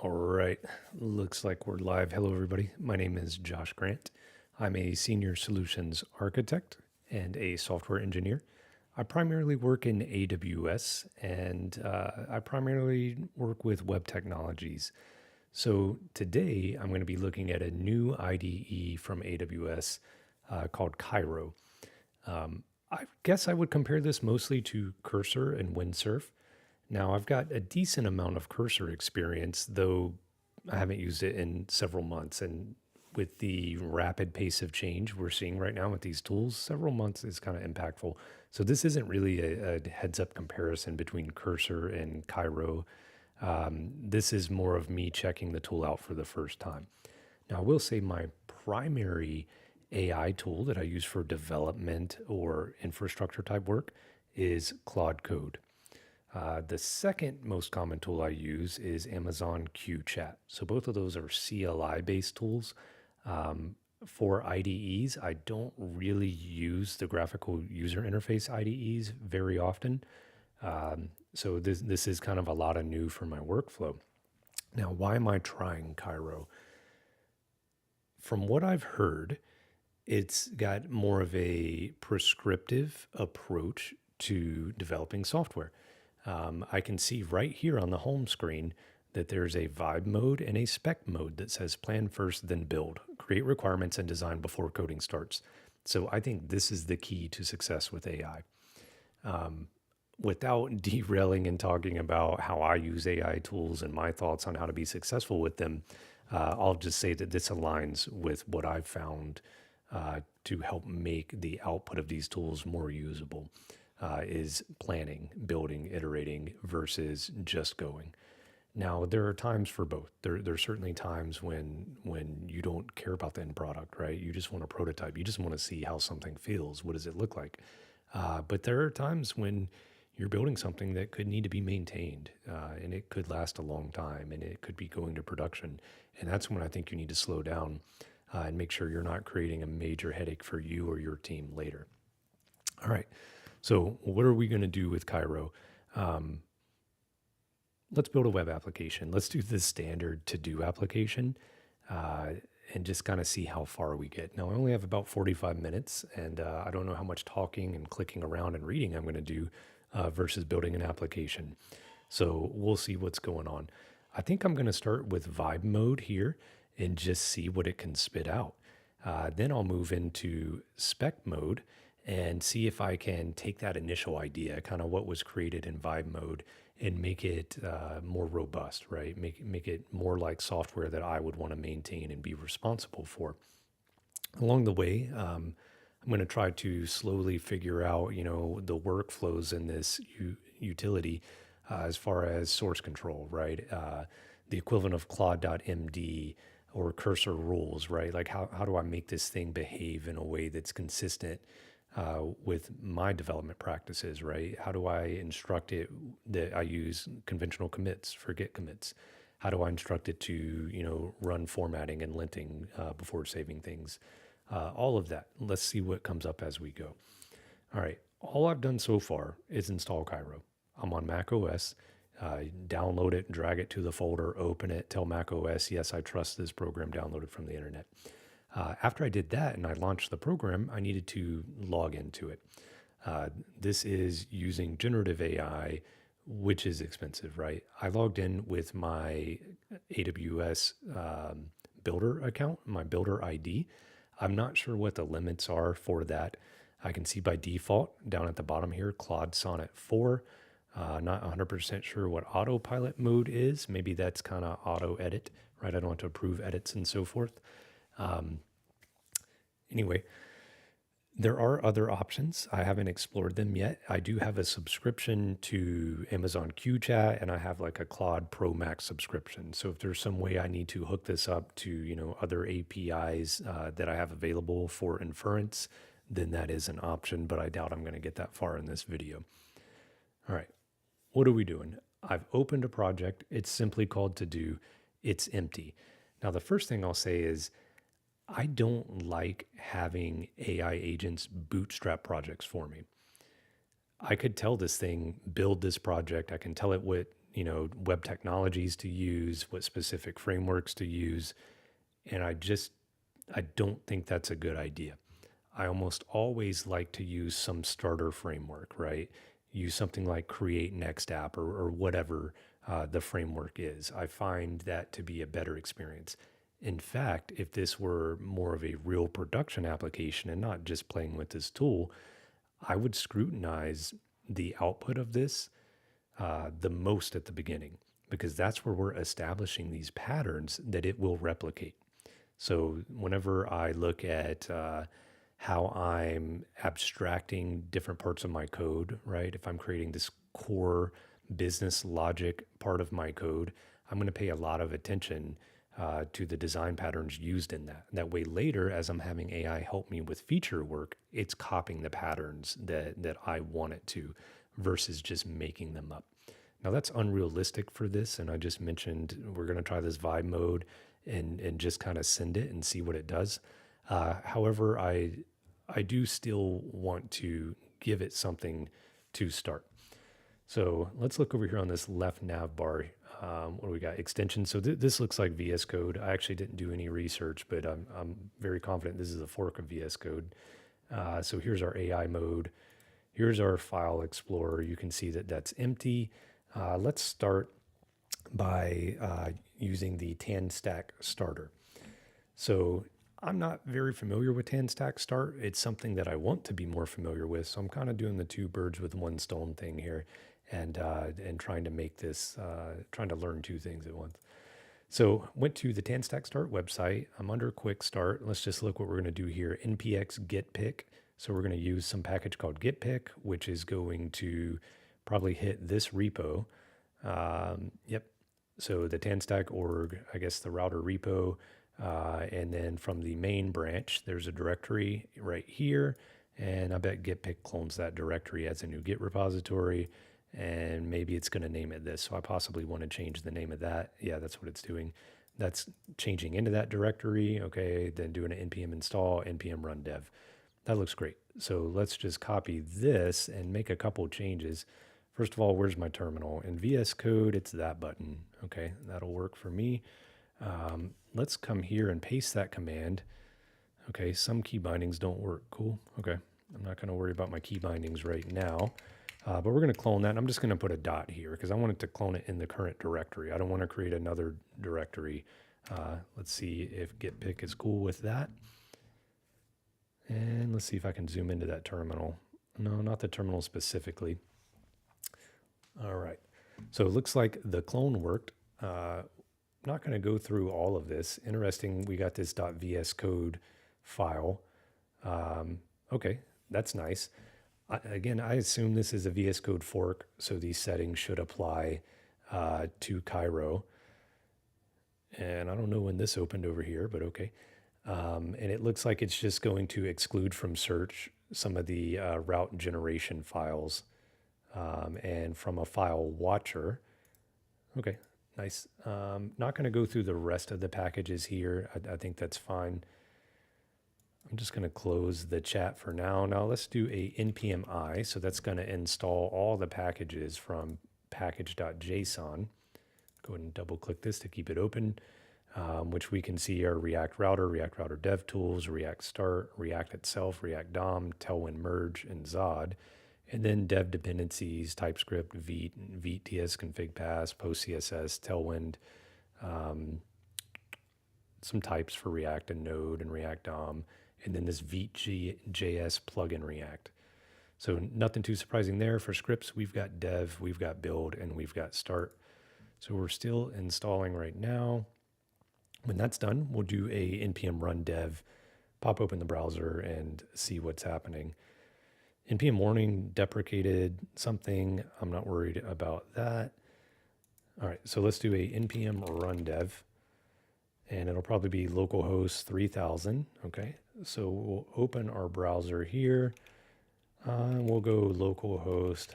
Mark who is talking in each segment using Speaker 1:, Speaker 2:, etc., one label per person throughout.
Speaker 1: All right, looks like we're live. Hello, everybody. My name is Josh Grant. I'm a senior solutions architect and a software engineer. I primarily work in AWS and I primarily work with web technologies. So today I'm going to be looking at a new IDE from AWS called Kiro. I guess I would compare this mostly to Cursor and Windsurf. Now, I've got a decent amount of Cursor experience, though I haven't used it in several months. And with the rapid pace of change we're seeing right now with these tools, several months is kind of impactful. So this isn't really a heads up comparison between Cursor and Cairo. This is more of me checking the tool out for the first time. Now, I will say my primary AI tool that I use for development or infrastructure type work is Claude Code. The second most common tool I use is Amazon Q Chat. So both of those are CLI based tools. For IDEs, I don't really use the graphical user interface IDEs very often. So this is kind of a lot of new for my workflow. Now, why am I trying Cairo? From what I've heard, it's got more of a prescriptive approach to developing software. I can see right here on the home screen that there's a vibe mode and a spec mode that says plan first, then build, create requirements and design before coding starts. So I think this is the key to success with AI. Without derailing and talking about how I use AI tools and my thoughts on how to be successful with them, I'll just say that this aligns with what I've found to help make the output of these tools more usable. Is planning, building, iterating versus just going. Now, there are times for both. There's certainly times when you don't care about the end product, right? You just want a prototype. You just want to see how something feels. What does it look like? But there are times when you're building something that could need to be maintained, and it could last a long time, and it could be going to production. And that's when I think you need to slow down and make sure you're not creating a major headache for you or your team later. All right. So what are we going to do with Cairo? Let's build a web application. Let's do the standard to-do application and just kind of see how far we get. Now, I only have about 45 minutes, and I don't know how much talking and clicking around and reading I'm going to do versus building an application. So we'll see what's going on. I think I'm going to start with vibe mode here and just see what it can spit out. Then I'll move into spec mode and see if I can take that initial idea, kind of what was created in vibe mode, and make it more robust, right? Make it more like software that I would want to maintain and be responsible for. Along the way, I'm going to try to slowly figure out, the workflows in this utility as far as source control, right? The equivalent of Claude.md or cursor rules, right? Like how do I make this thing behave in a way that's consistent with my development practices, right? How do I instruct it that I use conventional commits for git commits? How do I instruct it to, run formatting and linting before saving things? All of that. Let's see what comes up as we go. All right. All I've done so far is install Cairo. I'm on Mac OS. Download it, drag it to the folder, open it, tell Mac OS, yes, I trust this program downloaded from the internet. After I did that and I launched the program, I needed to log into it. This is using generative AI, which is expensive, right? I logged in with my AWS Builder account, my Builder ID. I'm not sure what the limits are for that. I can see by default down at the bottom here, Claude Sonnet 4. Not 100% sure what autopilot mode is. Maybe that's kind of auto edit, right? I don't want to approve edits and so forth. Anyway, there are other options. I haven't explored them yet. I do have a subscription to Amazon Q Chat, and I have like a Claude Pro Max subscription. So if there's some way I need to hook this up to, other APIs that I have available for inference, then that is an option, but I doubt I'm going to get that far in this video. All right, what are we doing? I've opened a project. It's simply called to do. It's empty. Now, the first thing I'll say is I don't like having AI agents bootstrap projects for me. I could tell this thing, build this project. I can tell it what web technologies to use, what specific frameworks to use. And I don't think that's a good idea. I almost always like to use some starter framework, right? Use something like Create Next App or whatever the framework is. I find that to be a better experience. In fact, if this were more of a real production application and not just playing with this tool, I would scrutinize the output of this the most at the beginning, because that's where we're establishing these patterns that it will replicate. So whenever I look at how I'm abstracting different parts of my code, right? If I'm creating this core business logic part of my code, I'm going to pay a lot of attention to the design patterns used in that. That way, later, as I'm having AI help me with feature work, it's copying the patterns that I want it to, versus just making them up. Now, that's unrealistic for this, and I just mentioned we're going to try this vibe mode and just kind of send it and see what it does. However, I do still want to give it something to start. So let's look over here on this left nav bar. What do we got? Extensions. So this looks like VS Code. I actually didn't do any research, but I'm very confident this is a fork of VS Code. So here's our AI mode. Here's our file explorer. You can see that that's empty. Let's start by using the TanStack starter. So I'm not very familiar with TanStack Start. It's something that I want to be more familiar with. So I'm kind of doing the two birds with one stone thing here, and trying to make this, trying to learn two things at once. So went to the TanStack Start website. I'm under Quick Start. Let's just look what we're going to do here. npx git pick. So we're going to use some package called git pick, which is going to probably hit this repo. Yep. So the TanStack org, I guess the router repo. And then from the main branch, there's a directory right here. And I bet git pick clones that directory as a new Git repository. And maybe it's going to name it this. So I possibly want to change the name of that. Yeah, that's what it's doing. That's changing into that directory. Okay, then doing an npm install, npm run dev. That looks great. So let's just copy this and make a couple changes. First of all, where's my terminal? In VS Code, it's that button. Okay, that'll work for me. Let's come here and paste that command. Okay, some key bindings don't work. Cool. Okay, I'm not going to worry about my key bindings right now. But we're going to clone that. And I'm just going to put a dot here because I want it to clone it in the current directory. I don't want to create another directory. Let's see if git pick is cool with that. And let's see if I can zoom into that terminal. No, not the terminal specifically. All right. So it looks like the clone worked. Not going to go through all of this. Interesting, we got this .vs code file. Okay, that's nice. Again, I assume this is a VS Code fork, so these settings should apply to Kiro. And I don't know when this opened over here, but okay. And it looks like it's just going to exclude from search some of the route generation files and from a file watcher. Okay, nice. Not going to go through the rest of the packages here. I think that's fine. I'm just going to close the chat for now. Now let's do a npm I. So that's going to install all the packages from package.json. Go ahead and double click this to keep it open, which we can see are React Router Dev Tools, React Start, React itself, React DOM, Tailwind Merge, and Zod. And then dev dependencies, TypeScript, Vite, Vite TS config pass, PostCSS, Tailwind, some types for React and Node and React DOM, and then this Vite.js plugin React. So nothing too surprising there. For scripts, we've got dev, we've got build, and we've got start. So we're still installing right now. When that's done, we'll do a npm run dev, pop open the browser, and see what's happening. npm warning deprecated something. I'm not worried about that. All right, so let's do a npm run dev. And it'll probably be localhost 3000. Okay, so we'll open our browser here. We'll go localhost,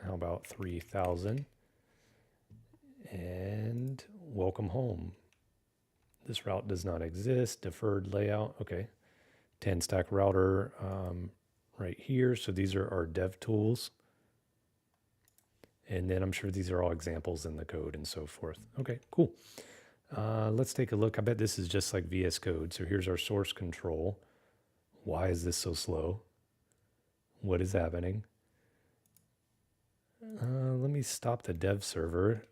Speaker 1: how about 3000? And welcome home. This route does not exist. Deferred layout. Okay, TanStack router right here. So these are our dev tools. And then I'm sure these are all examples in the code and so forth. Okay, cool. Let's take a look. I bet this is just like VS Code. So here's our source control. Why is this so slow? What is happening? Let me stop the dev server.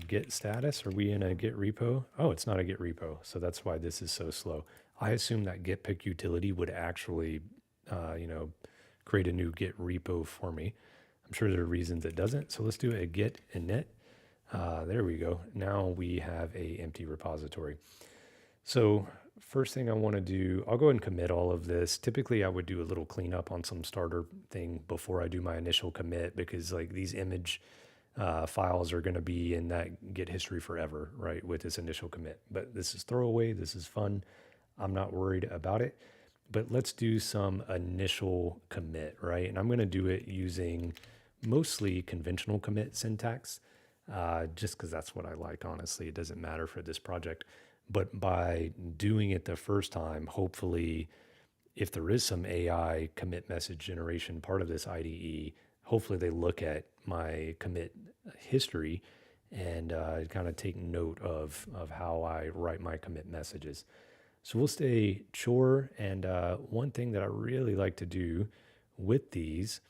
Speaker 1: Git status, are we in a Git repo? Oh, it's not a Git repo, so that's why this is so slow. I assume that git pick utility would actually, create a new Git repo for me. I'm sure there are reasons it doesn't, so let's do a git init. There we go. Now we have a empty repository. So first thing I want to do, I'll go ahead and commit all of this. Typically I would do a little cleanup on some starter thing before I do my initial commit, because like these image files are going to be in that Git history forever, right, with this initial commit. But this is throwaway. This is fun. I'm not worried about it. But let's do some initial commit, right? And I'm going to do it using mostly conventional commit syntax, just because that's what I like, honestly. It doesn't matter for this project. But by doing it the first time, hopefully, if there is some AI commit message generation part of this IDE, hopefully they look at my commit history and kind of take note of how I write my commit messages. So we'll stay chore. And one thing that I really like to do with these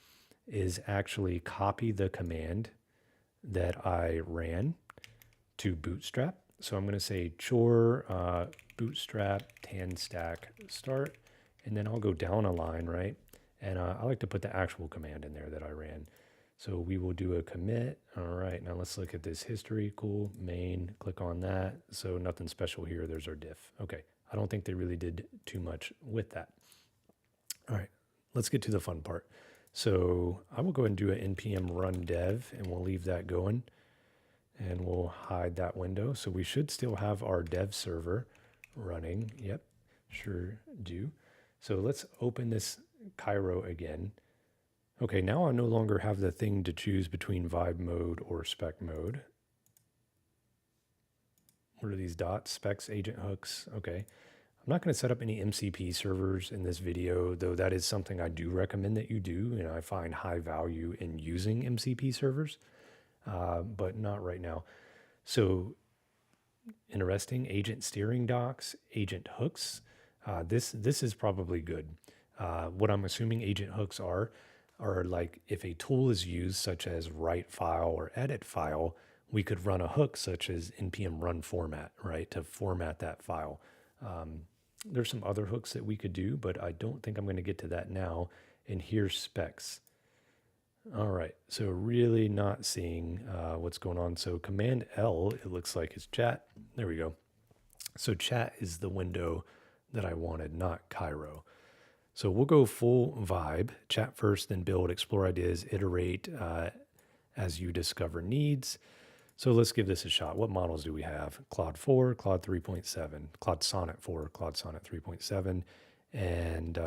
Speaker 1: is actually copy the command that I ran to Bootstrap. So I'm going to say chore bootstrap tan stack start, and then I'll go down a line, right? And I like to put the actual command in there that I ran. So we will do a commit. All right, now let's look at this history. Cool, main, click on that. So nothing special here. There's our diff. Okay, I don't think they really did too much with that. All right, let's get to the fun part. So I will go ahead and do an npm run dev, and we'll leave that going. And we'll hide that window. So we should still have our dev server running. Yep, sure do. So let's open this Kiro again. Okay, now I no longer have the thing to choose between vibe mode or spec mode. What are these dots? Specs, agent hooks. Okay. I'm not going to set up any MCP servers in this video, though that is something I do recommend that you do. And I find high value in using MCP servers. But not right now. So interesting, agent steering docs, agent hooks. This is probably good. What I'm assuming agent hooks are like if a tool is used, such as write file or edit file, we could run a hook such as npm run format, right, to format that file. There's some other hooks that we could do, but I don't think I'm going to get to that now. And here's specs. All right, so really not seeing what's going on. So Command L, it looks like is chat. There we go. So chat is the window that I wanted, not Kiro. So we'll go full vibe, chat first, then build, explore ideas, iterate as you discover needs. So let's give this a shot. What models do we have? Claude 4, Claude 3.7, Claude Sonnet 4, Claude Sonnet 3.7, and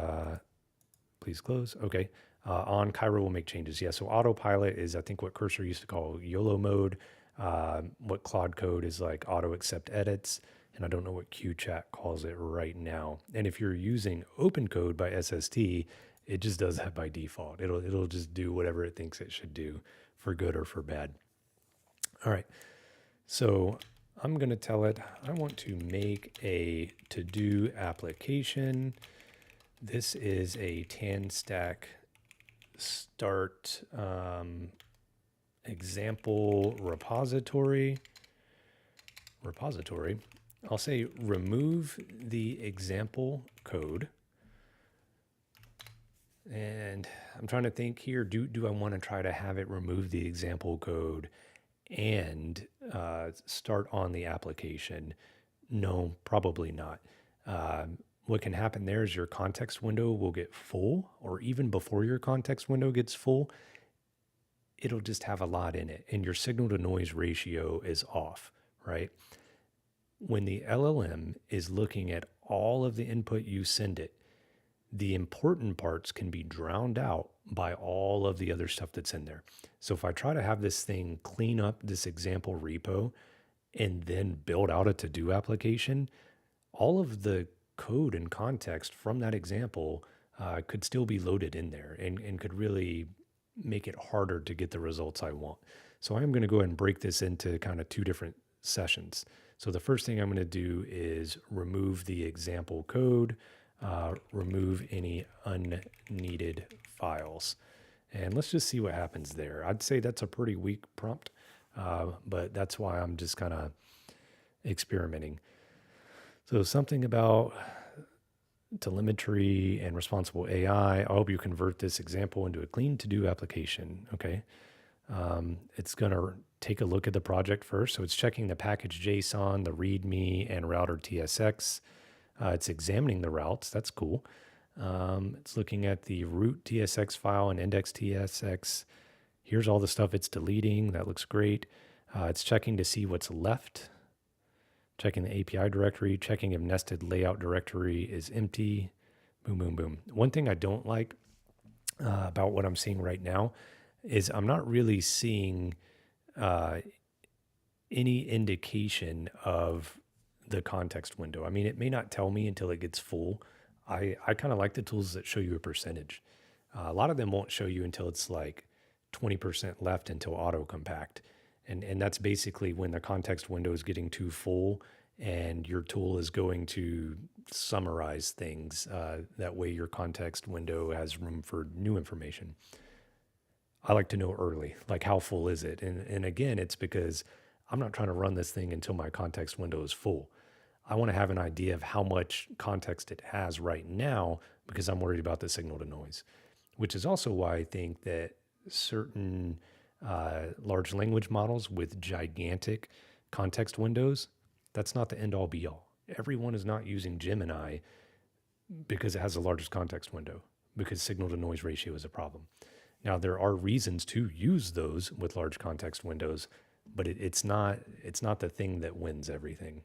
Speaker 1: please close. Okay. On Kiro, we'll make changes. Yeah, so autopilot is, I think, what Cursor used to call YOLO mode. What Claude Code is like auto accept edits. And I don't know what QChat calls it right now. And if you're using OpenCode by SST, it just does that by default. It'll just do whatever it thinks it should do, for good or for bad. All right. So I'm going to tell it I want to make a to-do application. This is a tan stack start example repository. I'll say remove the example code. And I'm trying to think here, do I want to try to have it remove the example code and start on the application? No, probably not. What can happen there is your context window will get full, or even before your context window gets full, it'll just have a lot in it, and your signal to noise ratio is off, right? When the LLM is looking at all of the input you send it, the important parts can be drowned out by all of the other stuff that's in there. So if I try to have this thing clean up this example repo and then build out a to-do application, all of the code and context from that example could still be loaded in there and could really make it harder to get the results I want. So I'm going to go ahead and break this into kind of two different sessions. So the first thing I'm going to do is remove the example code, remove any unneeded files. And let's just see what happens there. I'd say that's a pretty weak prompt, but that's why I'm just kind of experimenting. So something about telemetry and responsible AI. I hope you convert this example into a clean to-do application. Okay. It's going to take a look at the project first. So it's checking the package JSON, the README, and router TSX. It's examining the routes. That's cool. It's looking at the root TSX file and index TSX. Here's all the stuff it's deleting. That looks great. It's checking to see what's left, checking the API directory, checking if nested layout directory is empty. Boom, boom, boom. One thing I don't like about what I'm seeing right now is I'm not really seeing any indication of the context window. I mean, it may not tell me until it gets full. I kind of like the tools that show you a percentage. A lot of them won't show you until it's like 20% left until auto compact. And that's basically when the context window is getting too full and your tool is going to summarize things. That way your context window has room for new information. I like to know early, like how full is it? And again, it's because I'm not trying to run this thing until my context window is full. I want to have an idea of how much context it has right now because I'm worried about the signal to noise, which is also why I think that certain large language models with gigantic context windows, that's not the end all be all. Everyone is not using Gemini because it has the largest context window, because signal to noise ratio is a problem. Now, there are reasons to use those with large context windows, but it's not the thing that wins everything.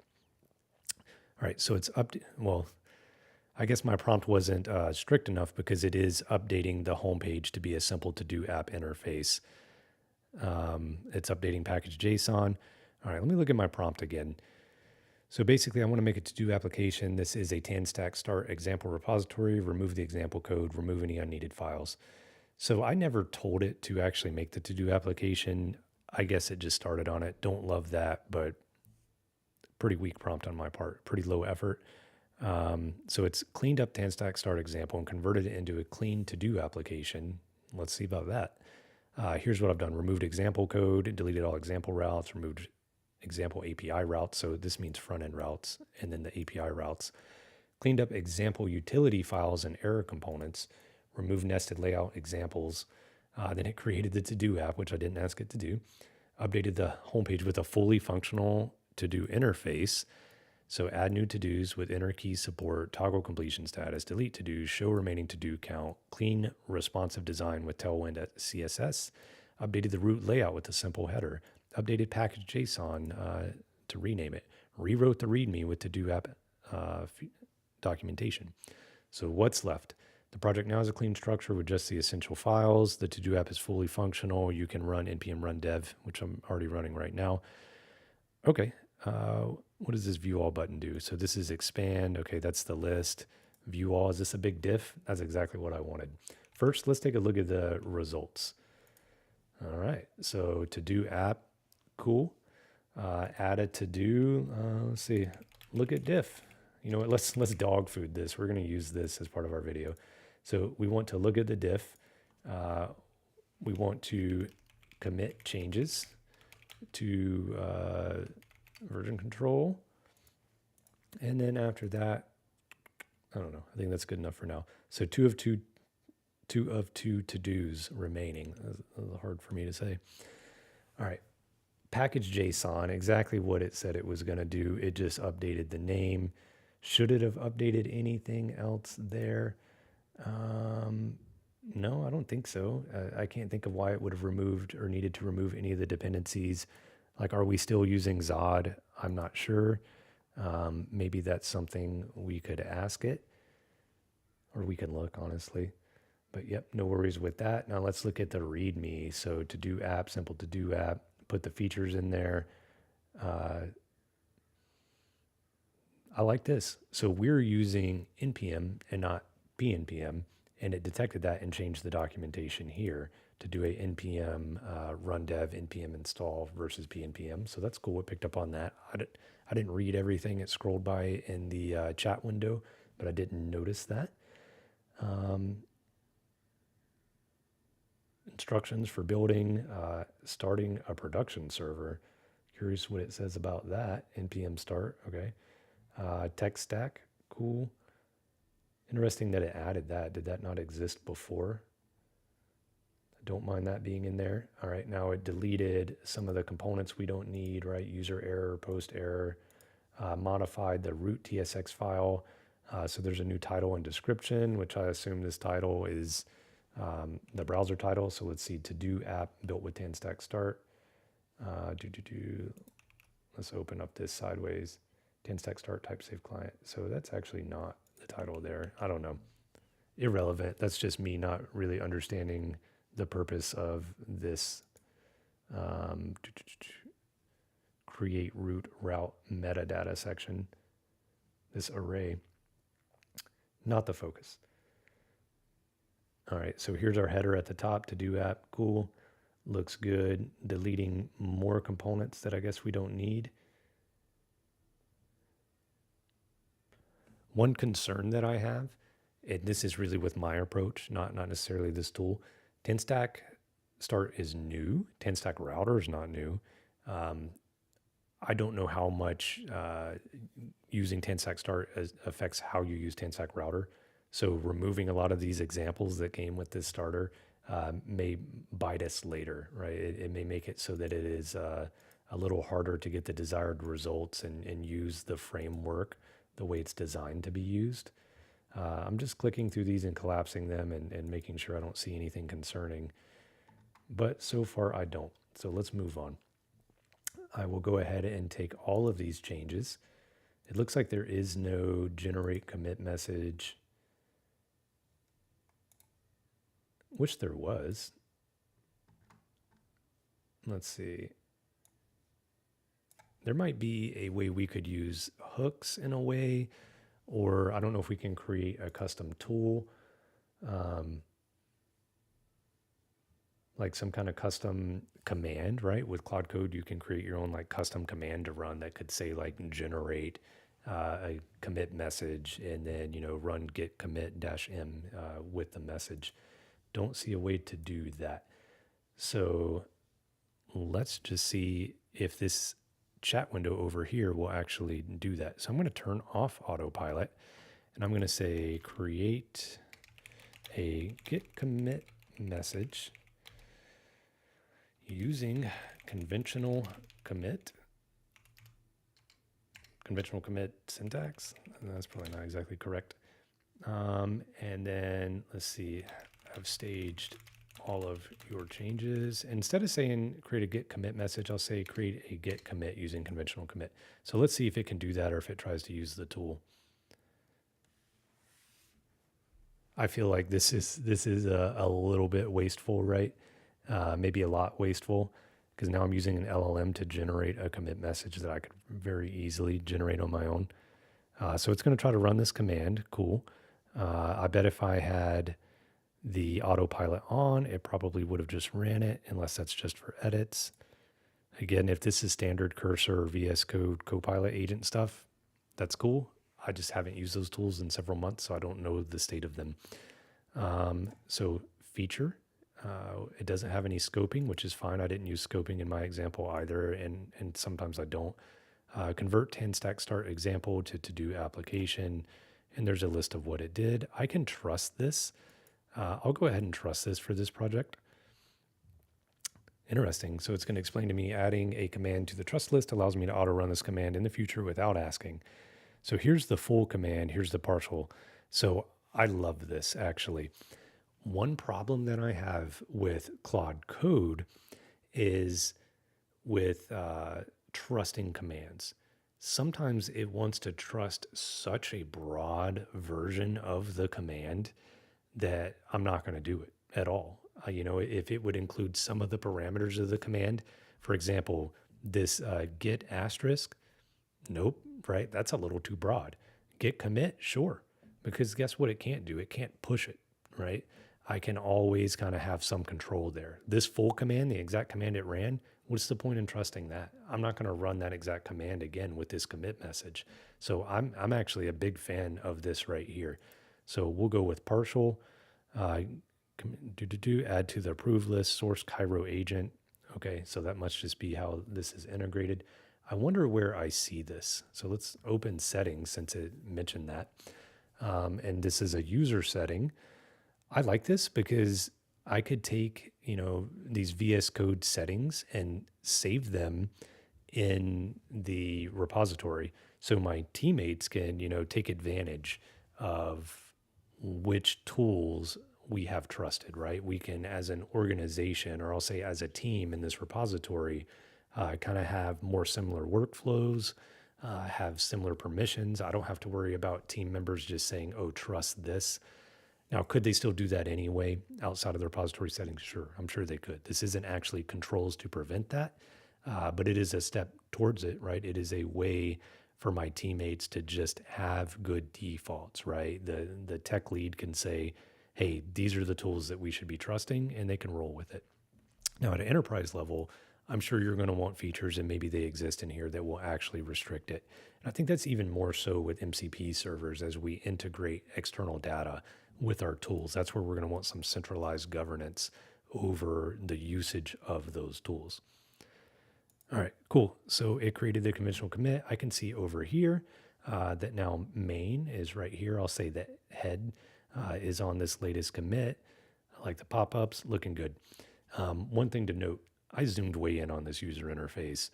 Speaker 1: All right, so it's well, I guess my prompt wasn't strict enough because it is updating the homepage to be a simple to-do app interface. It's updating package JSON. All right, let me look at my prompt again. So basically, I want to make a to-do application. This is a TAN-stack start example repository, remove the example code, remove any unneeded files. So I never told it to actually make the to-do application. I guess it just started on it. Don't love that, but pretty weak prompt on my part, pretty low effort. So it's cleaned up TAN-stack start example and converted it into a clean to-do application. Let's see about that. Here's what I've done. Removed example code, deleted all example routes, removed example API routes. So this means front-end routes, and then the API routes. Cleaned up example utility files and error components, removed nested layout examples. Then it created the to-do app, which I didn't ask it to do. Updated the homepage with a fully functional to-do interface. So add new to-dos with enter key support, toggle completion status, delete to-dos, show remaining to-do count, clean responsive design with Tailwind at CSS, updated the root layout with a simple header, updated package JSON to rename it, rewrote the README with to-do app documentation. So what's left? The project now has a clean structure with just the essential files. The to-do app is fully functional. You can run npm run dev, which I'm already running right now. Okay. What does this view all button do? So this is expand. Okay, that's the list. View all, is this a big diff? That's exactly what I wanted. First, let's take a look at the results. All right, so to-do app, cool. Add a to-do, let's see, look at diff. You know what, let's dog food this. We're gonna use this as part of our video. So we want to look at the diff. We want to commit changes to version control. And then after that, I don't know, I think that's good enough for now. So two of two to-dos remaining. That's a little hard for me to say. All right, package JSON, exactly what it said it was gonna do. It just updated the name. Should it have updated anything else there? No, I don't think so. I can't think of why it would have removed or needed to remove any of the dependencies. Like, are we still using Zod? I'm not sure. Maybe that's something we could ask it, or we can look, honestly. But yep, no worries with that. Now let's look at the README. So to-do app, simple to-do app, put the features in there. I like this. So we're using NPM and not PNPM, and it detected that and changed the documentation here to do a npm run dev npm install versus pnpm. So that's cool. It picked up on that. I didn't read everything it scrolled by in the chat window, but I didn't notice that. Instructions for building, starting a production server. Curious what it says about that. npm start, okay. Tech stack, cool. Interesting that it added that. Did that not exist before? I don't mind that being in there. All right, now it deleted some of the components we don't need, right? User error, post error, modified the root TSX file. So there's a new title and description, which I assume this title is the browser title. So let's see, to-do app built with TanStack start. Let's open up this sideways. TanStack start type save client. So that's actually not the title there. I don't know. Irrelevant. That's just me not really understanding the purpose of this create root route metadata section, this array. Not the focus. All right, so here's our header at the top, to-do app, cool, looks good. Deleting more components that I guess we don't need. One concern that I have, and this is really with my approach, not necessarily this tool, TanStack start is new, TanStack router is not new. I don't know how much using TanStack start affects how you use TanStack router. So removing a lot of these examples that came with this starter may bite us later, right? It may make it so that it is a little harder to get the desired results and use the framework the way it's designed to be used. I'm just clicking through these and collapsing them and making sure I don't see anything concerning. But so far I don't. So let's move on. I will go ahead and take all of these changes. It looks like there is no generate commit message, which there was. Let's see. There might be a way we could use hooks in a way, or I don't know if we can create a custom tool, like some kind of custom command, right? With Cloud Code, you can create your own like custom command to run that could say like generate a commit message and then, run git commit -m with the message. Don't see a way to do that. So let's just see if this chat window over here will actually do that. So I'm going to turn off autopilot and I'm going to say create a git commit message using conventional commit syntax. That's probably not exactly correct. And then let's see, I've staged all of your changes. Instead of saying create a git commit message, I'll say create a git commit using conventional commit. So let's see if it can do that or if it tries to use the tool. I feel like this is a little bit wasteful, right? Maybe a lot wasteful, because now I'm using an LLM to generate a commit message that I could very easily generate on my own. So it's going to try to run this command. Cool. I bet if I had the autopilot on, it probably would have just ran it, unless that's just for edits. Again, if this is standard cursor or VS Code Copilot agent stuff, that's cool. I just haven't used those tools in several months, so I don't know the state of them. So feature, it doesn't have any scoping, which is fine. I didn't use scoping in my example either, and sometimes I don't. Convert TanStack start example to to-do application, and there's a list of what it did. I can trust this. I'll go ahead and trust this for this project. Interesting. So it's going to explain to me adding a command to the trust list allows me to auto run this command in the future without asking. So here's the full command. Here's the partial. So I love this actually. One problem that I have with Claude Code is with trusting commands. Sometimes it wants to trust such a broad version of the command that I'm not going to do it at all. If it would include some of the parameters of the command, for example, this git asterisk, nope, right? That's a little too broad. Git commit, sure, because guess what it can't do? It can't push it, right? I can always kind of have some control there. This full command, the exact command it ran, what's the point in trusting that? I'm not going to run that exact command again with this commit message. So I'm actually a big fan of this right here. So we'll go with partial, add to the approved list, source Kiro agent. Okay, so that must just be how this is integrated. I wonder where I see this. So let's open settings since it mentioned that. And this is a user setting. I like this because I could take, these VS Code settings and save them in the repository so my teammates can, take advantage of which tools we have trusted, right? We can, as an organization, or I'll say as a team in this repository, kind of have more similar workflows, have similar permissions. I don't have to worry about team members just saying, oh, trust this. Now, could they still do that anyway outside of the repository settings? Sure, I'm sure they could. This isn't actually controls to prevent that, but it is a step towards it, right? It is a way for my teammates to just have good defaults, right? The tech lead can say, hey, these are the tools that we should be trusting, and they can roll with it. Now, at an enterprise level, I'm sure you're going to want features, and maybe they exist in here that will actually restrict it. And I think that's even more so with MCP servers as we integrate external data with our tools. That's where we're going to want some centralized governance over the usage of those tools. All right, cool. So it created the conventional commit. I can see over here that now main is right here. I'll say that head is on this latest commit. I like the pop-ups, looking good. One thing to note, I zoomed way in on this user interface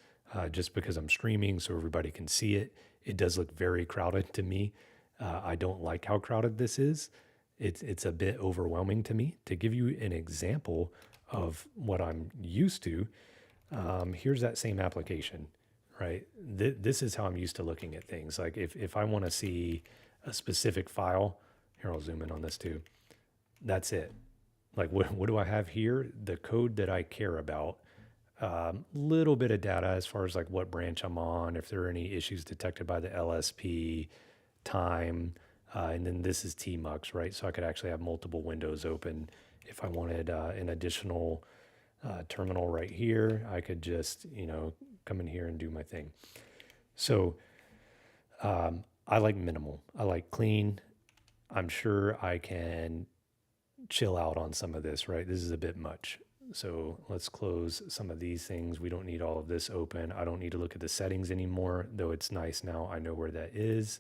Speaker 1: just because I'm streaming so everybody can see it. It does look very crowded to me. I don't like how crowded this is. It's a bit overwhelming to me. To give you an example of what I'm used to, here's that same application, right? This is how I'm used to looking at things. Like if I want to see a specific file, here I'll zoom in on this too. That's it. Like what do I have here? The code that I care about, little bit of data as far as like what branch I'm on, if there are any issues detected by the LSP, time, and then this is tmux, right? So I could actually have multiple windows open. If I wanted an additional terminal right here, I could just, come in here and do my thing. So I like minimal. I like clean. I'm sure I can chill out on some of this, right? This is a bit much. So let's close some of these things. We don't need all of this open. I don't need to look at the settings anymore, though it's nice now. I know where that is.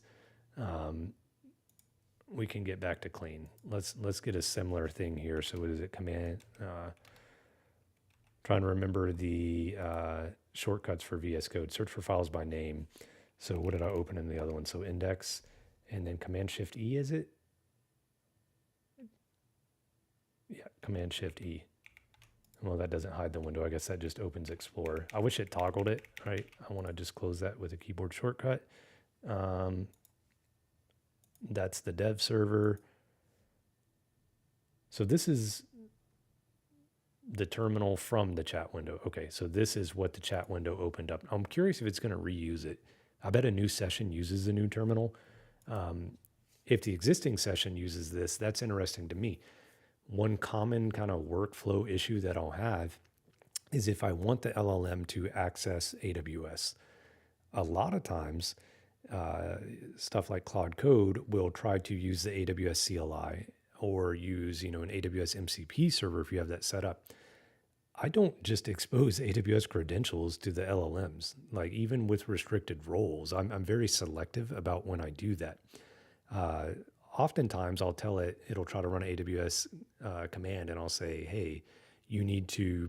Speaker 1: We can get back to clean. Let's get a similar thing here. So what is it? Command, trying to remember the shortcuts for VS Code. Search for files by name. So what did I open in the other one? So index and then Command Shift E, is it? Yeah, Command Shift E. Well, that doesn't hide the window. I guess that just opens Explorer. I wish it toggled it, right? I want to just close that with a keyboard shortcut. That's the dev server. So this is the terminal from the chat window. Okay, so this is what the chat window opened up. I'm curious if it's going to reuse it. I bet a new session uses the new terminal. If the existing session uses this, that's interesting to me. One common kind of workflow issue that I'll have is if I want the LLM to access AWS. A lot of times, stuff like Claude Code will try to use the AWS CLI or use, an AWS MCP server if you have that set up. I don't just expose AWS credentials to the LLMs. Like even with restricted roles, I'm very selective about when I do that. Oftentimes I'll tell it, it'll try to run an AWS command and I'll say, hey, you need to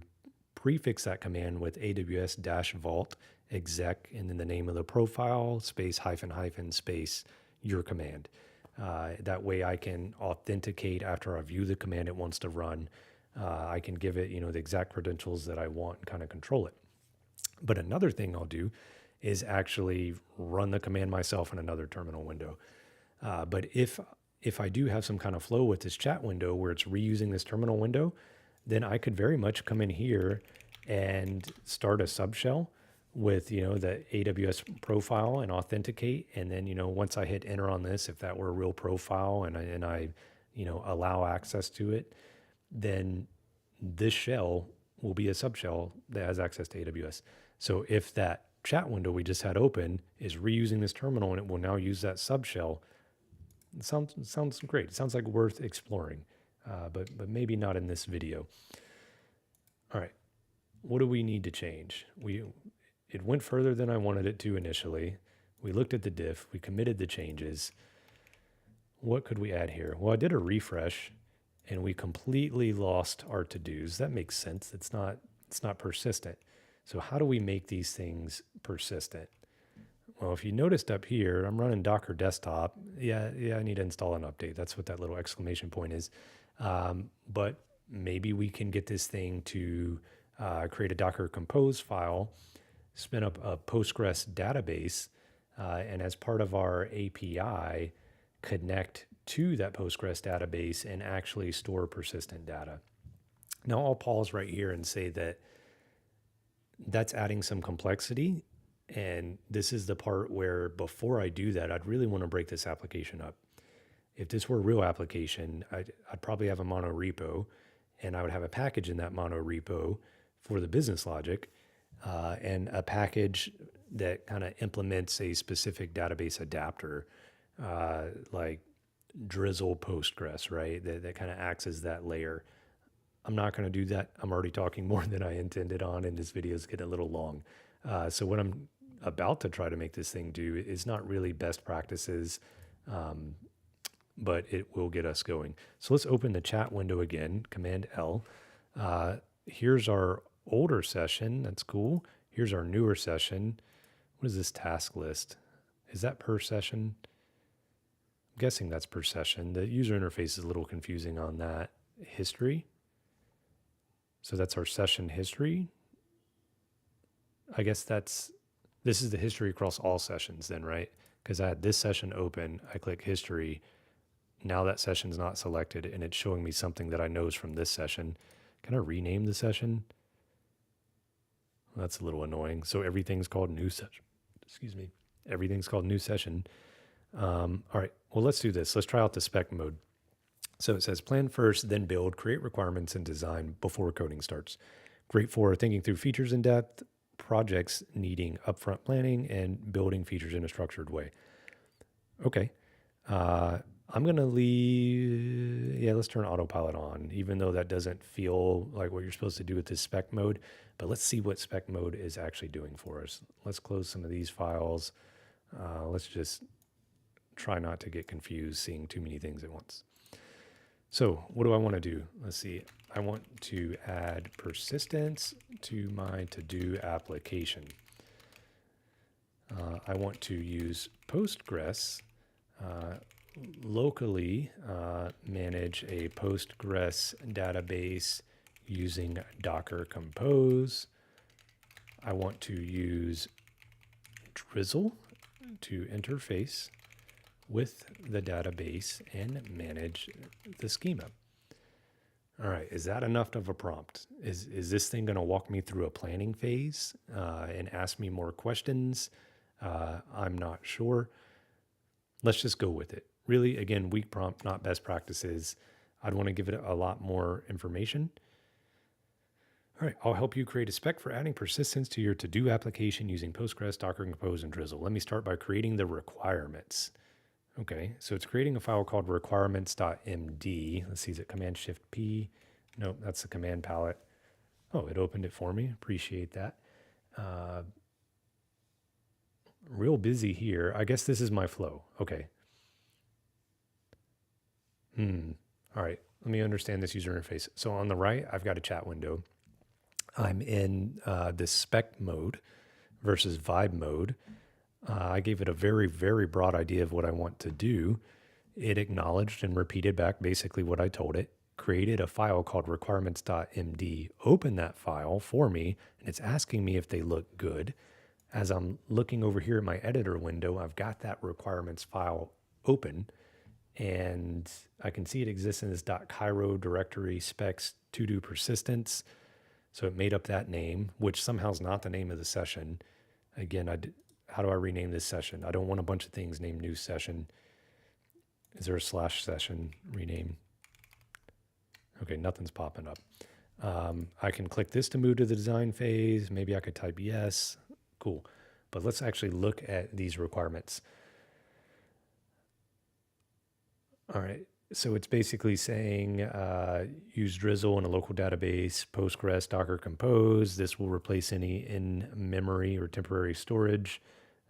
Speaker 1: prefix that command with AWS-vault exec and then the name of the profile, space, hyphen, space, your command. That way I can authenticate after I view the command it wants to run. I can give it, the exact credentials that I want and kind of control it. But another thing I'll do is actually run the command myself in another terminal window. But if I do have some kind of flow with this chat window where it's reusing this terminal window, then I could very much come in here and start a subshell with, the AWS profile and authenticate. And then, once I hit enter on this, if that were a real profile and I allow access to it, then this shell will be a subshell that has access to AWS. So if that chat window we just had open is reusing this terminal and it will now use that subshell, it sounds great. It sounds like worth exploring, but maybe not in this video. All right, what do we need to change? It went further than I wanted it to initially. We looked at the diff, we committed the changes. What could we add here? Well, I did a refresh and we completely lost our to-dos. That makes sense. It's not persistent. So how do we make these things persistent? Well, if you noticed up here, I'm running Docker desktop. Yeah, I need to install an update. That's what that little exclamation point is. But maybe we can get this thing to create a Docker compose file, spin up a Postgres database, and as part of our API, connect to that Postgres database and actually store persistent data. Now I'll pause right here and say that that's adding some complexity. And this is the part where before I do that, I'd really want to break this application up. If this were a real application, I'd probably have a mono repo, and I would have a package in that mono repo for the business logic, and a package that kind of implements a specific database adapter, like Drizzle Postgres, right? That kind of acts as that layer. I'm not going to do that. I'm already talking more than I intended on, and this video is getting a little long. So what I'm about to try to make this thing do is not really best practices, but it will get us going. So let's open the chat window again, Command L. Here's our older session. That's cool. Here's our newer session. What is this task list? Is that per session? I'm guessing that's per session. The user interface is a little confusing on that. History. So that's our session history. I guess this is the history across all sessions then, right? Because I had this session open, I click history. Now that session's not selected and it's showing me something that I know is from this session. Can I rename the session? Well, that's a little annoying. So everything's called new session. Excuse me. Everything's called new session. All right, well, let's do this. Let's try out the spec mode. So it says plan first, then build, create requirements and design before coding starts. Great for thinking through features in depth, projects needing upfront planning, and building features in a structured way. Okay. I'm going to let's turn autopilot on, even though that doesn't feel like what you're supposed to do with this spec mode. But let's see what spec mode is actually doing for us. Let's close some of these files. Let's just try not to get confused seeing too many things at once. So what do I want to do? Let's see. I want to add persistence to my to-do application. I want to use Postgres, locally manage a Postgres database using Docker Compose. I want to use Drizzle to interface with the database and manage the schema. All right, is that enough of a prompt? Is this thing going to walk me through a planning phase and ask me more questions? I'm not sure. Let's just go with it. Really, again, weak prompt, not best practices. I'd want to give it a lot more information. All right, I'll help you create a spec for adding persistence to your to-do application using Postgres, Docker Compose, and Drizzle. Let me start by creating the requirements. Okay, so it's creating a file called requirements.md. Let's see, is it Command-Shift-P? Nope, that's the command palette. Oh, it opened it for me. Appreciate that. Real busy here. I guess this is my flow. Okay. All right, let me understand this user interface. So on the right, I've got a chat window. I'm in this spec mode versus vibe mode. I gave it a very, very broad idea of what I want to do. It acknowledged and repeated back basically what I told it, created a file called requirements.md, opened that file for me, and it's asking me if they look good. As I'm looking over here at my editor window, I've got that requirements file open, and I can see it exists in this .cairo directory specs to do persistence. So it made up that name, which somehow is not the name of the session. Again, how do I rename this session? I don't want a bunch of things named new session. Is there a /session rename? Okay, nothing's popping up. I can click this to move to the design phase. Maybe I could type yes. Cool. But let's actually look at these requirements. All right. So it's basically saying use Drizzle in a local database, Postgres, Docker Compose. This will replace any in-memory or temporary storage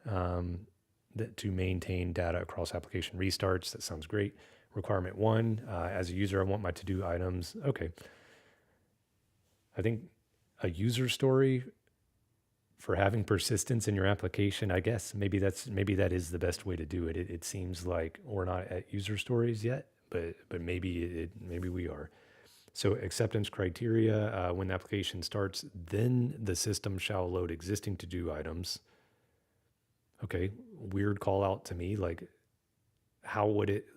Speaker 1: to maintain data across application restarts. That sounds great. Requirement 1, as a user, I want my to-do items. Okay. I think a user story for having persistence in your application, I guess maybe that is the best way to do it. It seems like we're not at user stories yet, but maybe we are. So acceptance criteria, when the application starts, then the system shall load existing to-do items. Okay, weird call out to me. Like, how would it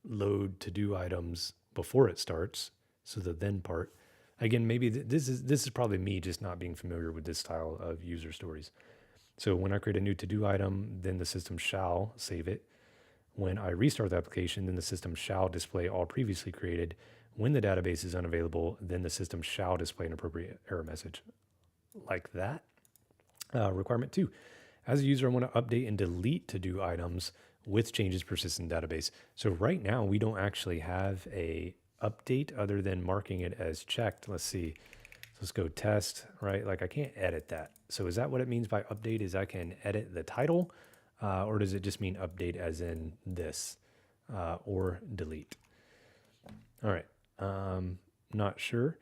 Speaker 1: load to-do items before it starts? So the then part. Again, maybe this is probably me just not being familiar with this style of user stories. So when I create a new to-do item, then the system shall save it. When I restart the application, then the system shall display all previously created. When the database is unavailable, then the system shall display an appropriate error message. Like that. Requirement 2. As a user, I want to update and delete to-do items with changes persistent database. So right now, we don't actually have a update other than marking it as checked. Let's see. Let's go test, right? Like I can't edit that. So is that what it means by update? Is I can edit the title, or does it just mean update as in this, or delete? All right. Not sure.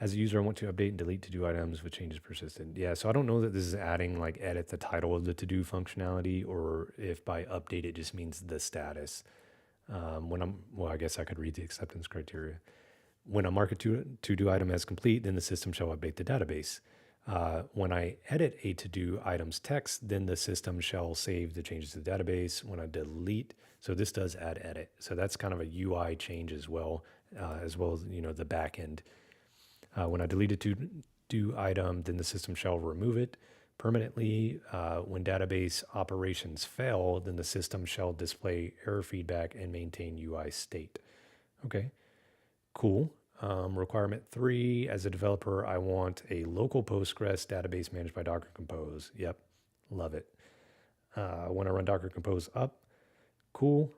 Speaker 1: As a user, I want to update and delete to-do items with changes persistent. Yeah, so I don't know that this is adding like edit the title of the to-do functionality, or if by update it just means the status. I guess I could read the acceptance criteria. When I mark a to-do item as complete, then the system shall update the database. When I edit a to-do item's text, then the system shall save the changes to the database. When I delete, so this does add edit. So that's kind of a UI change as well as the back end. When I delete a to-do item, then the system shall remove it permanently. When database operations fail, then the system shall display error feedback and maintain UI state. Okay, cool. Requirement 3, as a developer, I want a local Postgres database managed by Docker Compose. Yep, love it. When I run Docker Compose up, cool.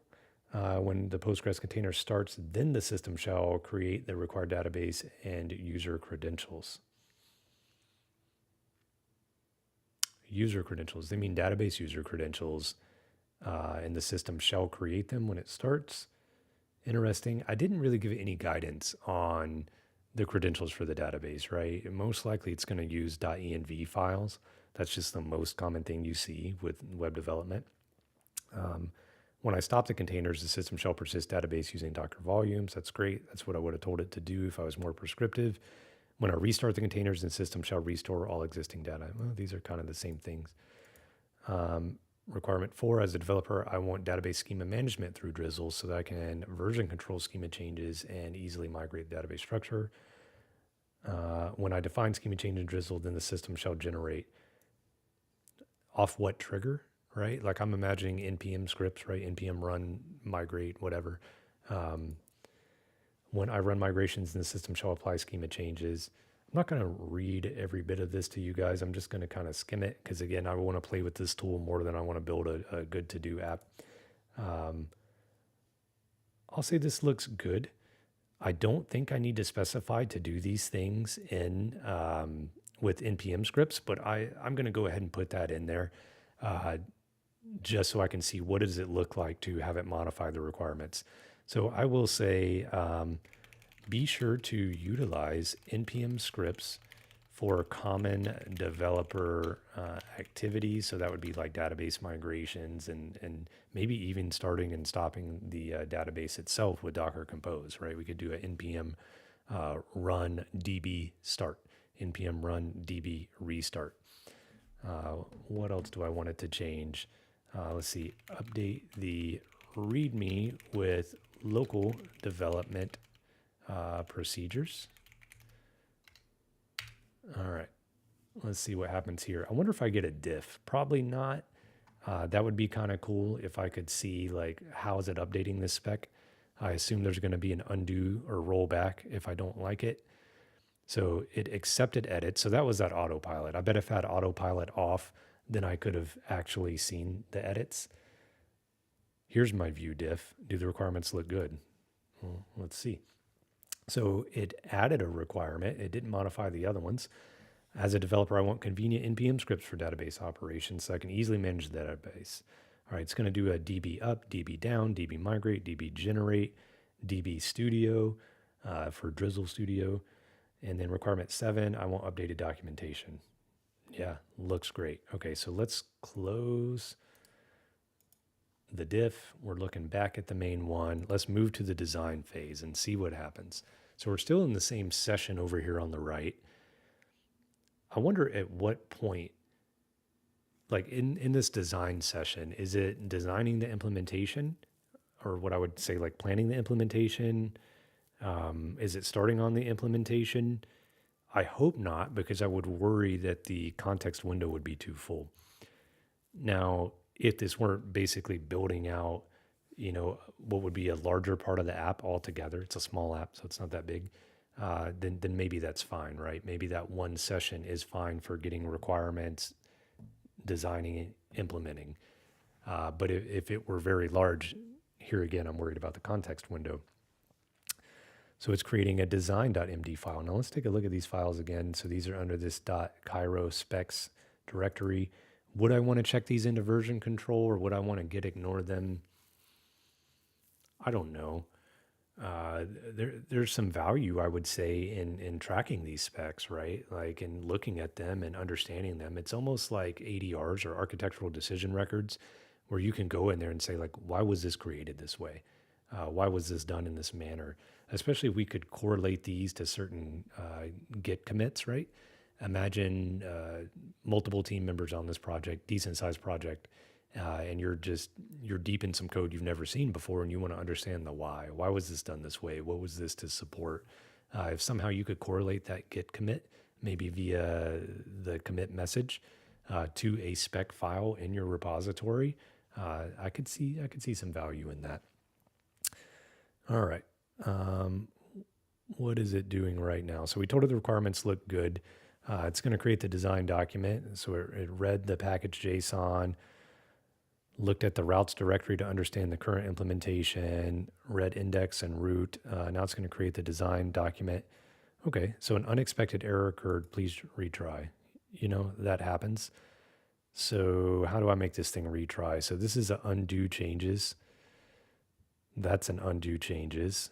Speaker 1: When the Postgres container starts, then the system shall create the required database and user credentials. User credentials, they mean database user credentials, and the system shall create them when it starts. Interesting. I didn't really give any guidance on the credentials for the database, right? Most likely it's going to use .env files. That's just the most common thing you see with web development. When I stop the containers, the system shall persist database using Docker volumes. That's great. That's what I would have told it to do if I was more prescriptive. When I restart the containers, the system shall restore all existing data. Well, these are kind of the same things. Requirement 4, as a developer, I want database schema management through Drizzle so that I can version control schema changes and easily migrate the database structure. When I define schema change in Drizzle, then the system shall generate off what trigger, right? Like I'm imagining NPM scripts, right? NPM run, migrate, whatever. When I run migrations, then the system shall apply schema changes. I'm not going to read every bit of this to you guys. I'm just going to kind of skim it because, again, I want to play with this tool more than I want to build a good to-do app. I'll say this looks good. I don't think I need to specify to do these things in with NPM scripts, but I'm going to go ahead and put that in there just so I can see what does it look like to have it modify the requirements. So I will say, be sure to utilize NPM scripts for common developer activities. So that would be like database migrations and maybe even starting and stopping the database itself with Docker Compose, right? We could do an NPM run DB start, NPM run DB restart. What else do I want it to change? Let's see, update the README with local development procedures. All right, let's see what happens here. I wonder if I get a diff. Probably not. That would be kind of cool if I could see like how is it updating this spec. I assume there's going to be an undo or rollback if I don't like it. So it accepted edit. So that was that autopilot. I bet if I had autopilot off, then I could have actually seen the edits. Here's my view diff. Do the requirements look good? Well, let's see. So it added a requirement. It didn't modify the other ones. As a developer, I want convenient NPM scripts for database operations so I can easily manage the database. All right, it's going to do a DB up, DB down, DB migrate, DB generate, DB studio for Drizzle Studio. And then requirement 7, I want updated documentation. Yeah, looks great. Okay, so let's close the diff. We're looking back at the main one. Let's move to the design phase and see what happens. So we're still in the same session over here on the right. I wonder at what point, like in this design session, is it designing the implementation, or what I would say like planning the implementation? Is it starting on the implementation? I hope not, because I would worry that the context window would be too full. Now, if this weren't basically building out, what would be a larger part of the app altogether, it's a small app, so it's not that big, then maybe that's fine, right? Maybe that one session is fine for getting requirements, designing, implementing. But if it were very large, here again, I'm worried about the context window. So it's creating a design.md file. Now let's take a look at these files again. So these are under this .cairo specs directory. Would I want to check these into version control, or would I want to ignore them? I don't know. There's some value, I would say, in tracking these specs, right? Like in looking at them and understanding them. It's almost like ADRs or architectural decision records, where you can go in there and say, like, why was this created this way? Why was this done in this manner? Especially if we could correlate these to certain Git commits, right? Imagine multiple team members on this project, decent sized project, and you're deep in some code you've never seen before, and you want to understand the why. Why was this done this way? What was this to support? If somehow you could correlate that Git commit, maybe via the commit message to a spec file in your repository, I could see some value in that. All right. What is it doing right now? So we told it the requirements look good. It's going to create the design document. So it read the package JSON, looked at the routes directory to understand the current implementation, read index and root. Now it's going to create the design document. Okay, so an unexpected error occurred. Please retry. That happens. So how do I make this thing retry? So this is a undo changes. That's an undo changes.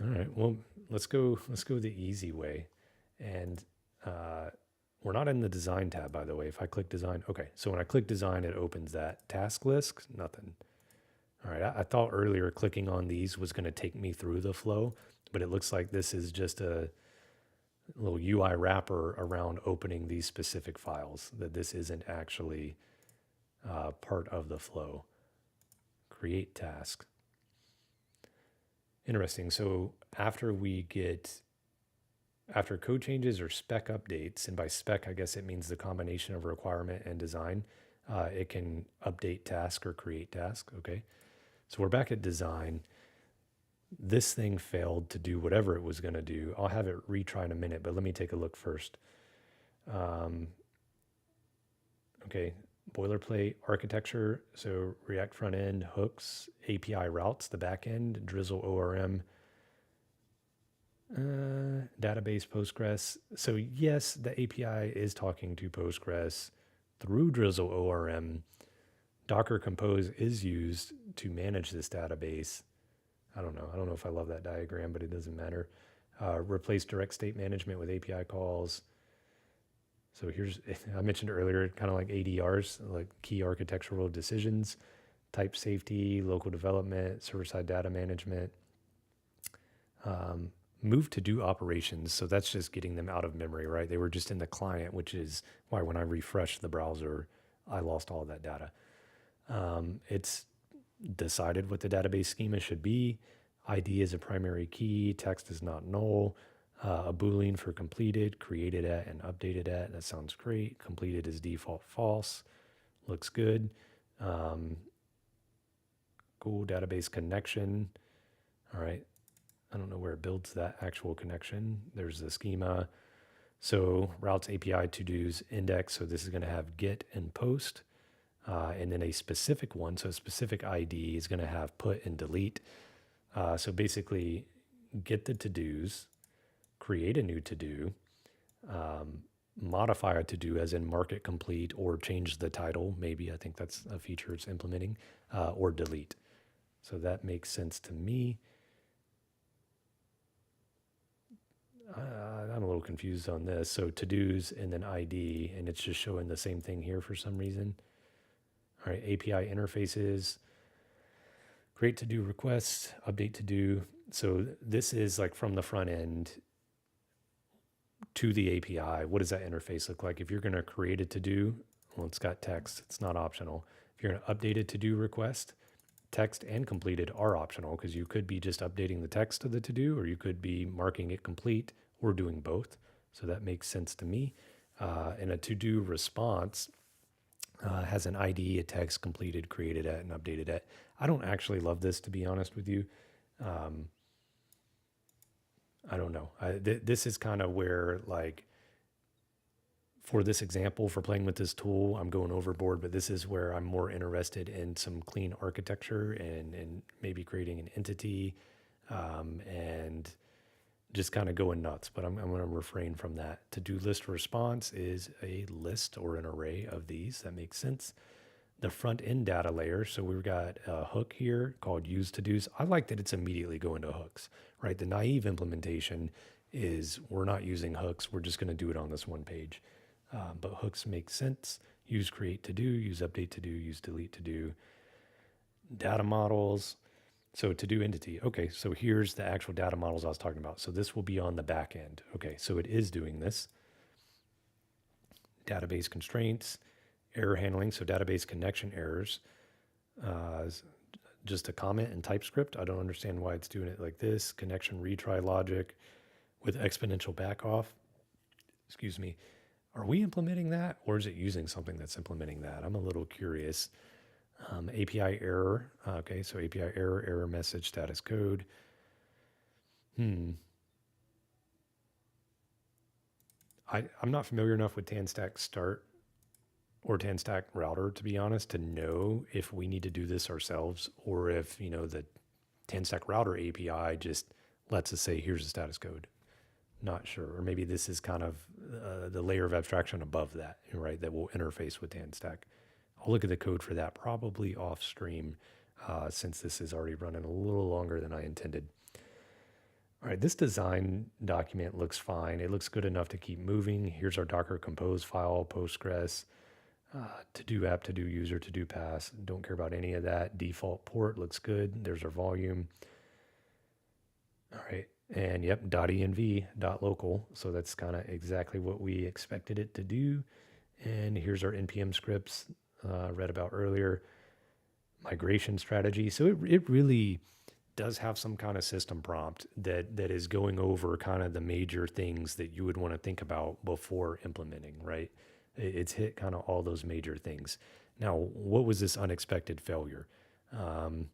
Speaker 1: All right, well, let's go the easy way. And we're not in the design tab, by the way. If I click design, okay. So when I click design, it opens that task list, nothing. All right, I thought earlier clicking on these was gonna take me through the flow, but it looks like this is just a little UI wrapper around opening these specific files, that this isn't actually part of the flow. Create task. Interesting. So after code changes or spec updates, and by spec, I guess it means the combination of requirement and design, it can update task or create task. Okay. So we're back at design. This thing failed to do whatever it was going to do. I'll have it retry in a minute, but let me take a look first. Okay. Boilerplate architecture. So React front end, hooks, API routes, the back end, Drizzle ORM, database Postgres. So yes, the API is talking to Postgres through Drizzle ORM. Docker Compose is used to manage this database. I don't know if I love that diagram, but it doesn't matter. Replace direct state management with API calls. So I mentioned earlier, kind of like ADRs, like key architectural decisions, type safety, local development, server-side data management. Move to do operations. So that's just getting them out of memory, right? They were just in the client, which is why when I refreshed the browser, I lost all of that data. It's decided what the database schema should be. ID is a primary key. Text is not null. A Boolean for completed, created at, and updated at. That sounds great. Completed is default false. Looks good. Cool. Database connection. All right. I don't know where it builds that actual connection. There's the schema. So routes, API, to-dos, index. So this is going to have get and post. And then a specific one. So a specific ID is going to have put and delete. So basically get the to-dos, create a new to-do, modify a to-do as in mark it complete or change the title. Maybe I think that's a feature it's implementing, or delete. So that makes sense to me. I'm a little confused on this. So to-dos and then ID, and it's just showing the same thing here for some reason. All right, API interfaces, create to-do requests, update to-do. So this is like from the front end to the API. What does that interface look like? If you're going to create a to-do, well, it's got text. It's not optional. If you're going to update a to-do request, text and completed are optional because you could be just updating the text of the to-do or you could be marking it complete or doing both. So that makes sense to me. And a to-do response has an ID, a text completed, created at, and updated at. I don't actually love this, to be honest with you. I don't know. This is kind of where, like, for this example, for playing with this tool, I'm going overboard, but this is where I'm more interested in some clean architecture and maybe creating an entity and just kind of going nuts. But I'm going to refrain from that. To-do list response is a list or an array of these. That makes sense. The front end data layer. So we've got a hook here called use to-dos. I like that it's immediately going to hooks, right? The naive implementation is we're not using hooks. We're just going to do it on this one page. But hooks make sense. Use create to do, use update to do, use delete to do. Data models. So to do entity. Okay, so here's the actual data models I was talking about. So this will be on the back end. Okay, so it is doing this. Database constraints, error handling. So database connection errors. Just a comment in TypeScript. I don't understand why it's doing it like this. Connection retry logic with exponential back off. Excuse me. Are we implementing that or is it using something that's implementing that? I'm a little curious. API error. Okay, so API error, error message, status code. I'm not familiar enough with TanStack start or TanStack router, to be honest, to know if we need to do this ourselves or if, the TanStack router API just lets us say, here's the status code. Not sure. Or maybe this is kind of the layer of abstraction above that, right, that will interface with TanStack. I'll look at the code for that probably off stream since this is already running a little longer than I intended. All right, this design document looks fine. It looks good enough to keep moving. Here's our Docker Compose file, Postgres, to-do app, to-do user, to-do pass. Don't care about any of that. Default port looks good. There's our volume. All right. And yep, .env, .local. So that's kind of exactly what we expected it to do. And here's our NPM scripts read about earlier. Migration strategy. So it really does have some kind of system prompt that is going over kind of the major things that you would want to think about before implementing, right? It's hit kind of all those major things. Now, what was this unexpected failure? I'm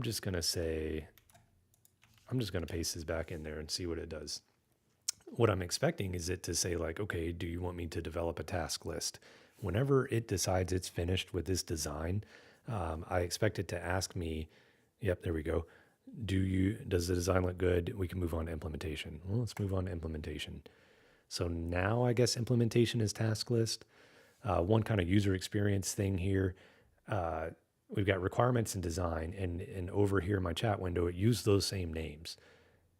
Speaker 1: just going to paste this back in there and see what it does. What I'm expecting is it to say like, okay, do you want me to develop a task list? Whenever it decides it's finished with this design, I expect it to ask me, yep, there we go. Does the design look good? We can move on to implementation. Well, let's move on to implementation. So now I guess implementation is task list. One kind of user experience thing here. We've got requirements and design, and over here in my chat window, it used those same names.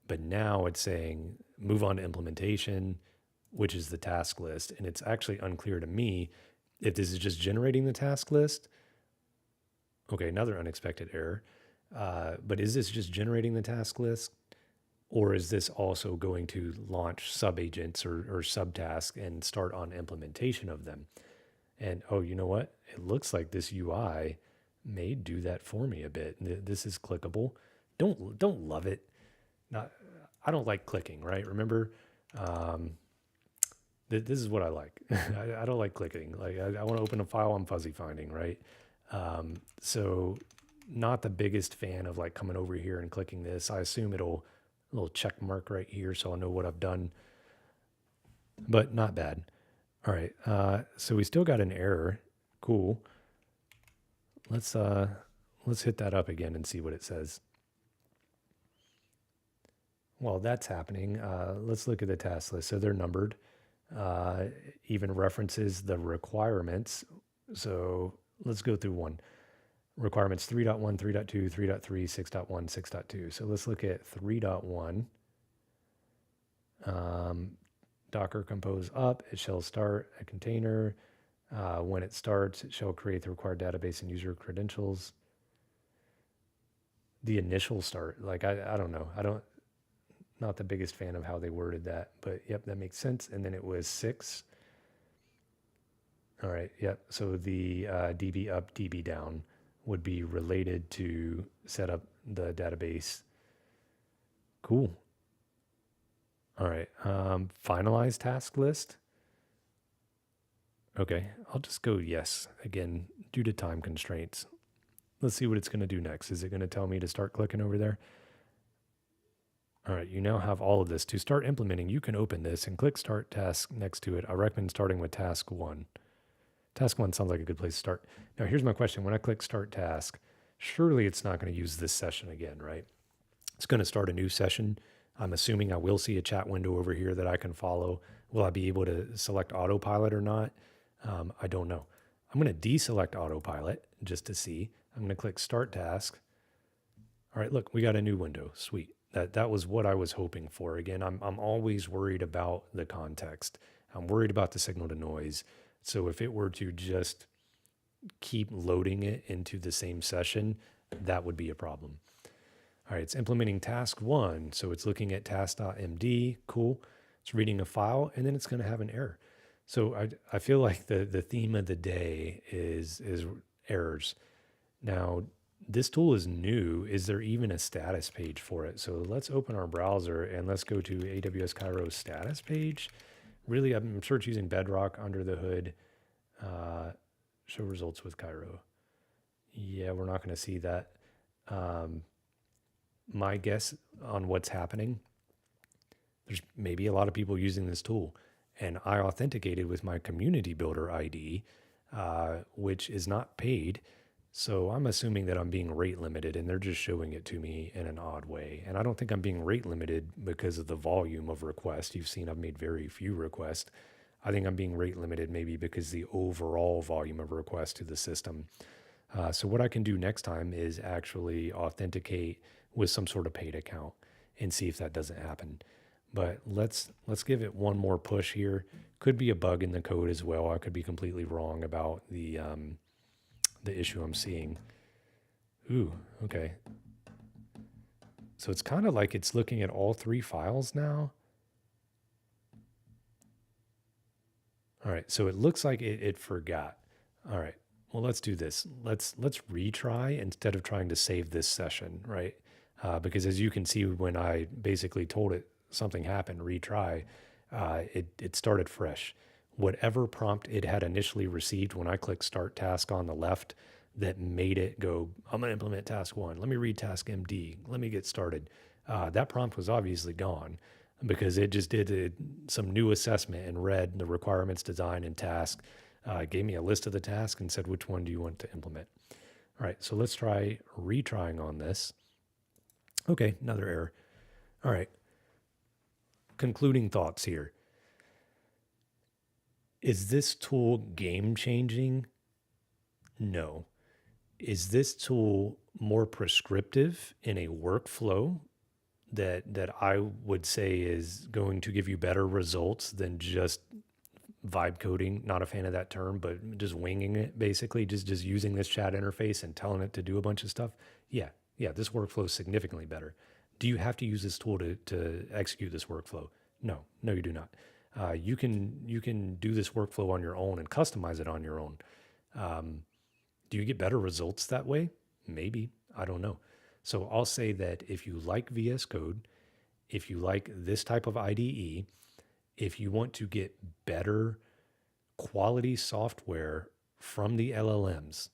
Speaker 1: But now it's saying move on to implementation, which is the task list. And it's actually unclear to me if this is just generating the task list. Okay, another unexpected error. But is this just generating the task list? Or is this also going to launch sub-agents or subtasks and start on implementation of them? And oh, you know what? It looks like this UI may do that for me a bit. This is clickable. Don't love it. I don't like clicking, right? Remember, this is what I like. I don't like clicking. Like I want to open a file, I'm fuzzy finding, right? So not the biggest fan of like coming over here and clicking this. I assume it'll a little check mark right here so I'll know what I've done, but not bad. All right, so we still got an error. Cool. Let's hit that up again and see what it says. While that's happening, let's look at the task list. So they're numbered. Even references the requirements. So let's go through one. Requirements 3.1, 3.2, 3.3, 6.1, 6.2. So let's look at 3.1. Docker compose up, it shall start a container. When it starts, it shall create the required database and user credentials. The initial start, like I don't know. Not the biggest fan of how they worded that, but yep, that makes sense. And then it was 6. All right, yep. So the DB up, DB down would be related to set up the database. Cool. All right, finalize task list. Okay, I'll just go yes, again, due to time constraints. Let's see what it's gonna do next. Is it gonna tell me to start clicking over there? All right, you now have all of this. To start implementing, you can open this and click Start Task next to it. I recommend starting with Task 1. Task 1 sounds like a good place to start. Now, here's my question. When I click Start Task, surely it's not going to use this session again, right? It's going to start a new session. I'm assuming I will see a chat window over here that I can follow. Will I be able to select Autopilot or not? I don't know. I'm going to deselect Autopilot just to see. I'm going to click Start Task. All right, look, we got a new window. Sweet. That was what I was hoping for. Again, I'm always worried about the context. I'm worried about the signal to noise. So if it were to just keep loading it into the same session, that would be a problem. All right, it's implementing task 1. So it's looking at task.md. Cool. It's reading a file, and then it's going to have an error. So I feel like the theme of the day is errors. Now, this tool is new. Is there even a status page for it? So let's open our browser and let's go to AWS Kiro status page. Really, I'm sure it's using Bedrock under the hood. Show results with Kiro. Yeah, we're not going to see that. My guess on what's happening, there's maybe a lot of people using this tool. And I authenticated with my Community Builder ID, which is not paid. So I'm assuming that I'm being rate limited and they're just showing it to me in an odd way. And I don't think I'm being rate limited because of the volume of requests. You've seen I've made very few requests. I think I'm being rate limited maybe because the overall volume of requests to the system. So what I can do next time is actually authenticate with some sort of paid account and see if that doesn't happen. But let's give it one more push here. Could be a bug in the code as well. I could be completely wrong about the issue I'm seeing. Ooh, okay. So it's kind of like it's looking at all 3 files now. All right, so it looks like it forgot. All right, well, let's do this. Let's retry instead of trying to save this session, right? Because as you can see, when I basically told it something happened, retry, it started fresh. Whatever prompt it had initially received when I clicked Start Task on the left that made it go, I'm going to implement task 1. Let me read task MD. Let me get started. That prompt was obviously gone because it just did some new assessment and read the requirements, design, and task, gave me a list of the tasks and said, which one do you want to implement? All right, so let's try retrying on this. Okay, another error. All right, concluding thoughts here. Is this tool game changing? No. Is this tool more prescriptive in a workflow that I would say is going to give you better results than just vibe coding? Not a fan of that term, but just winging it, basically, just using this chat interface and telling it to do a bunch of stuff. Yeah, this workflow is significantly better. Do you have to use this tool to execute this workflow? No, you do not. You can do this workflow on your own and customize it on your own. Do you get better results that way? Maybe. I don't know. So I'll say that if you like VS Code, if you like this type of IDE, if you want to get better quality software from the LLMs,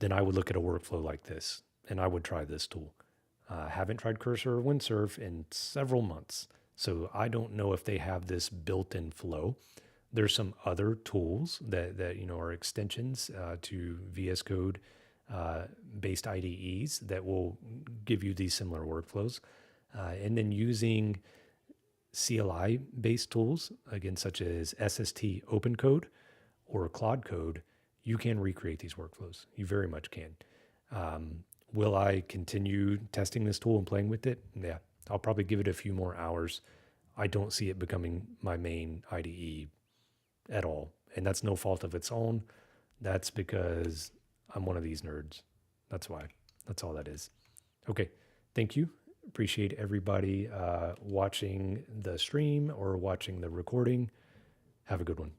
Speaker 1: then I would look at a workflow like this and I would try this tool. Haven't tried Cursor or Windsurf in several months, so I don't know if they have this built-in flow. There's some other tools that are extensions to VS Code based IDEs that will give you these similar workflows, and then using CLI based tools, again, such as SST Open Code or Claude Code, you can recreate these workflows. You very much can. Will I continue testing this tool and playing with it? Yeah, I'll probably give it a few more hours. I don't see it becoming my main IDE at all. And that's no fault of its own. That's because I'm one of these nerds. That's why. That's all that is. Okay. Thank you. Appreciate everybody watching the stream or watching the recording. Have a good one.